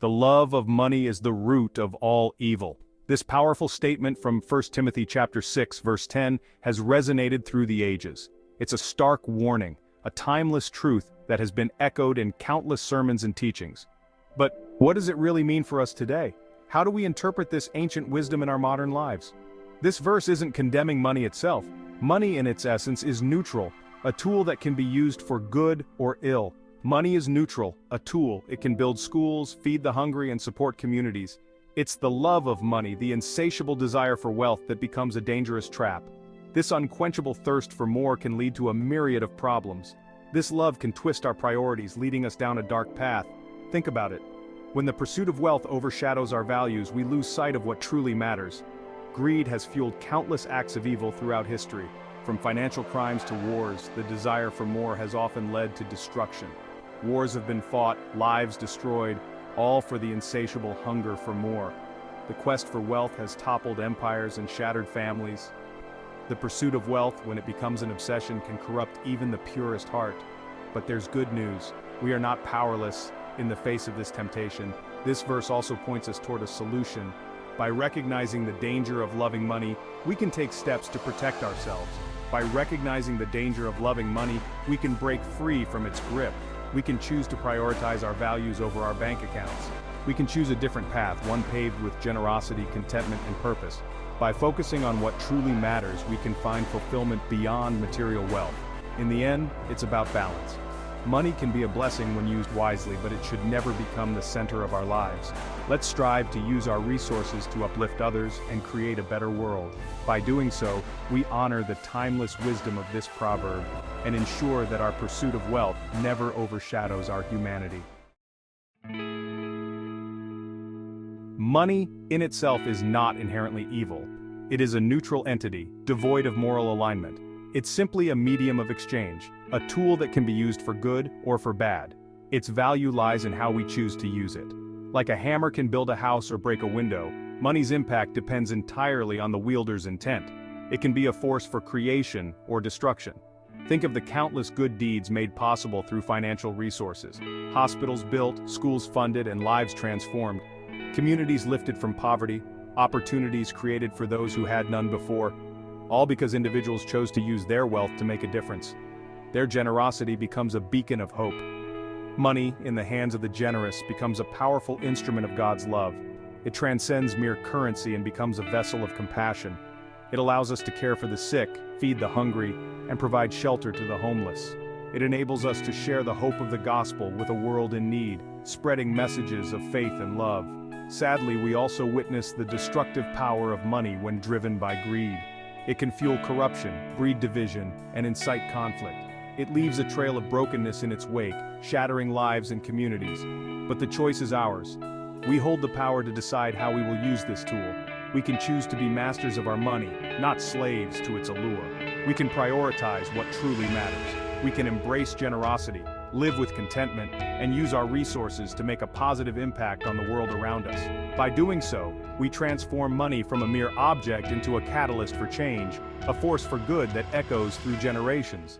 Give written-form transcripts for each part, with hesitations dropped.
The love of money is the root of all evil. This powerful statement from 1 Timothy chapter 6 verse 10 has resonated through the ages. It's a stark warning, a timeless truth that has been echoed in countless sermons and teachings. But what does it really mean for us today? How do we interpret this ancient wisdom in our modern lives? This verse isn't condemning money itself. Money in its essence is neutral, a tool that can be used for good or ill. Money is neutral, a tool. It can build schools, feed the hungry, and support communities. It's the love of money, the insatiable desire for wealth that becomes a dangerous trap. This unquenchable thirst for more can lead to a myriad of problems. This love can twist our priorities, leading us down a dark path. Think about it. When the pursuit of wealth overshadows our values, we lose sight of what truly matters. Greed has fueled countless acts of evil throughout history. From financial crimes to wars, the desire for more has often led to destruction. Wars have been fought, lives destroyed, all for the insatiable hunger for more. The quest for wealth has toppled empires and shattered families. The pursuit of wealth, when it becomes an obsession, can corrupt even the purest heart. But there's good news. We are not powerless in the face of this temptation. This verse also points us toward a solution. By recognizing the danger of loving money, we can take steps to protect ourselves. By recognizing the danger of loving money, we can break free from its grip. We can choose to prioritize our values over our bank accounts. We can choose a different path, one paved with generosity, contentment, and purpose. By focusing on what truly matters, we can find fulfillment beyond material wealth. In the end, it's about balance. Money can be a blessing when used wisely, but it should never become the center of our lives. Let's strive to use our resources to uplift others and create a better world. By doing so, we honor the timeless wisdom of this proverb and ensure that our pursuit of wealth never overshadows our humanity. Money in itself is not inherently evil. It is a neutral entity, devoid of moral alignment. It's simply a medium of exchange, a tool that can be used for good or for bad. Its value lies in how we choose to use it. Like a hammer can build a house or break a window, money's impact depends entirely on the wielder's intent. It can be a force for creation or destruction. Think of the countless good deeds made possible through financial resources. Hospitals built, schools funded, and lives transformed. Communities lifted from poverty, opportunities created for those who had none before. All because individuals chose to use their wealth to make a difference. Their generosity becomes a beacon of hope. Money, in the hands of the generous, becomes a powerful instrument of God's love. It transcends mere currency and becomes a vessel of compassion. It allows us to care for the sick, feed the hungry, and provide shelter to the homeless. It enables us to share the hope of the gospel with a world in need, spreading messages of faith and love. Sadly, we also witness the destructive power of money when driven by greed. It can fuel corruption, breed division, and incite conflict. It leaves a trail of brokenness in its wake, shattering lives and communities. But the choice is ours. We hold the power to decide how we will use this tool. We can choose to be masters of our money, not slaves to its allure. We can prioritize what truly matters. We can embrace generosity, live with contentment, and use our resources to make a positive impact on the world around us. By doing so, we transform money from a mere object into a catalyst for change, a force for good that echoes through generations.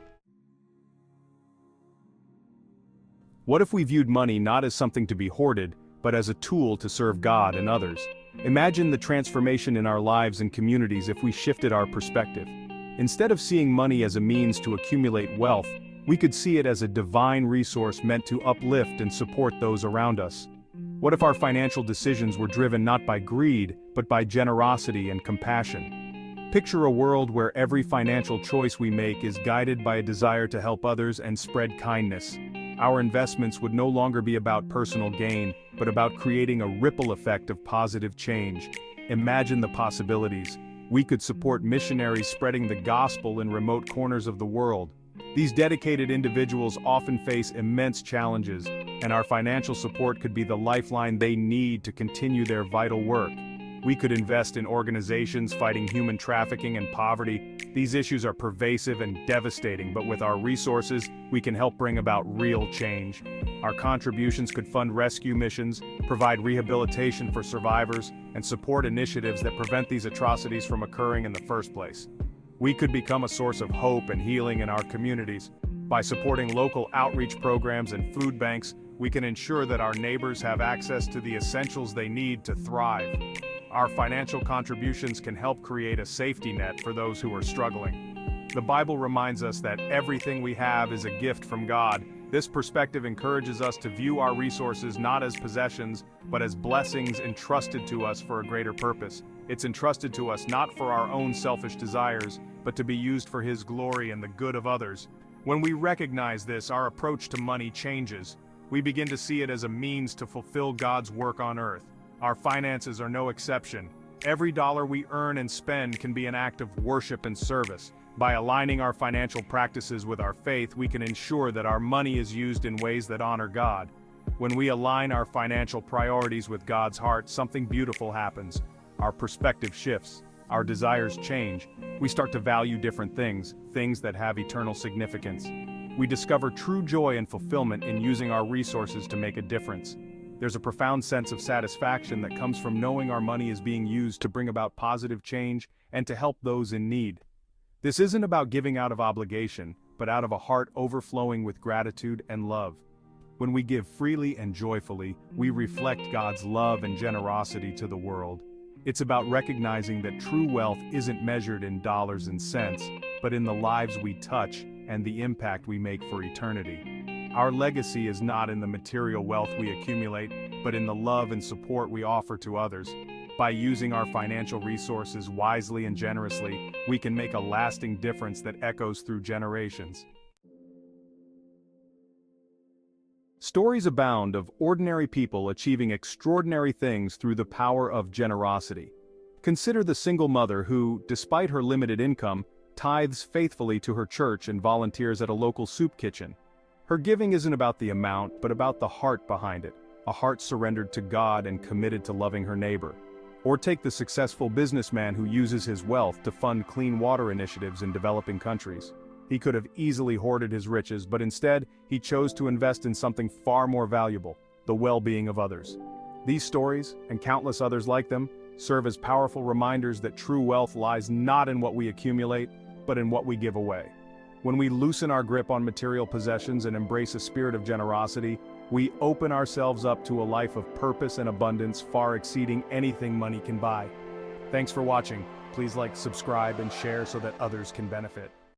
What if we viewed money not as something to be hoarded, but as a tool to serve God and others? Imagine the transformation in our lives and communities if we shifted our perspective. Instead of seeing money as a means to accumulate wealth, we could see it as a divine resource meant to uplift and support those around us. What if our financial decisions were driven not by greed, but by generosity and compassion? Picture a world where every financial choice we make is guided by a desire to help others and spread kindness. Our investments would no longer be about personal gain, but about creating a ripple effect of positive change. Imagine the possibilities. We could support missionaries spreading the gospel in remote corners of the world. These dedicated individuals often face immense challenges, and our financial support could be the lifeline they need to continue their vital work. We could invest in organizations fighting human trafficking and poverty. These issues are pervasive and devastating, but with our resources, we can help bring about real change. Our contributions could fund rescue missions, provide rehabilitation for survivors, and support initiatives that prevent these atrocities from occurring in the first place. We could become a source of hope and healing in our communities. By supporting local outreach programs and food banks, we can ensure that our neighbors have access to the essentials they need to thrive. Our financial contributions can help create a safety net for those who are struggling. The Bible reminds us that everything we have is a gift from God. This perspective encourages us to view our resources not as possessions, but as blessings entrusted to us for a greater purpose. It's entrusted to us not for our own selfish desires, but to be used for His glory and the good of others. When we recognize this, our approach to money changes. We begin to see it as a means to fulfill God's work on earth. Our finances are no exception. Every dollar we earn and spend can be an act of worship and service. By aligning our financial practices with our faith, we can ensure that our money is used in ways that honor God. When we align our financial priorities with God's heart, something beautiful happens. Our perspective shifts. Our desires change. We start to value different things, things that have eternal significance. We discover true joy and fulfillment in using our resources to make a difference. There's a profound sense of satisfaction that comes from knowing our money is being used to bring about positive change and to help those in need. This isn't about giving out of obligation, but out of a heart overflowing with gratitude and love. When we give freely and joyfully, we reflect God's love and generosity to the world. It's about recognizing that true wealth isn't measured in dollars and cents, but in the lives we touch and the impact we make for eternity. Our legacy is not in the material wealth we accumulate, but in the love and support we offer to others. By using our financial resources wisely and generously, we can make a lasting difference that echoes through generations. Stories abound of ordinary people achieving extraordinary things through the power of generosity. Consider the single mother who, despite her limited income, tithes faithfully to her church and volunteers at a local soup kitchen. Her giving isn't about the amount, but about the heart behind it, a heart surrendered to God and committed to loving her neighbor. Or take the successful businessman who uses his wealth to fund clean water initiatives in developing countries. He could have easily hoarded his riches, but instead, he chose to invest in something far more valuable, the well-being of others. These stories, and countless others like them, serve as powerful reminders that true wealth lies not in what we accumulate, but in what we give away. When we loosen our grip on material possessions and embrace a spirit of generosity, we open ourselves up to a life of purpose and abundance far exceeding anything money can buy. Thanks for watching. Please like, subscribe, and share so that others can benefit.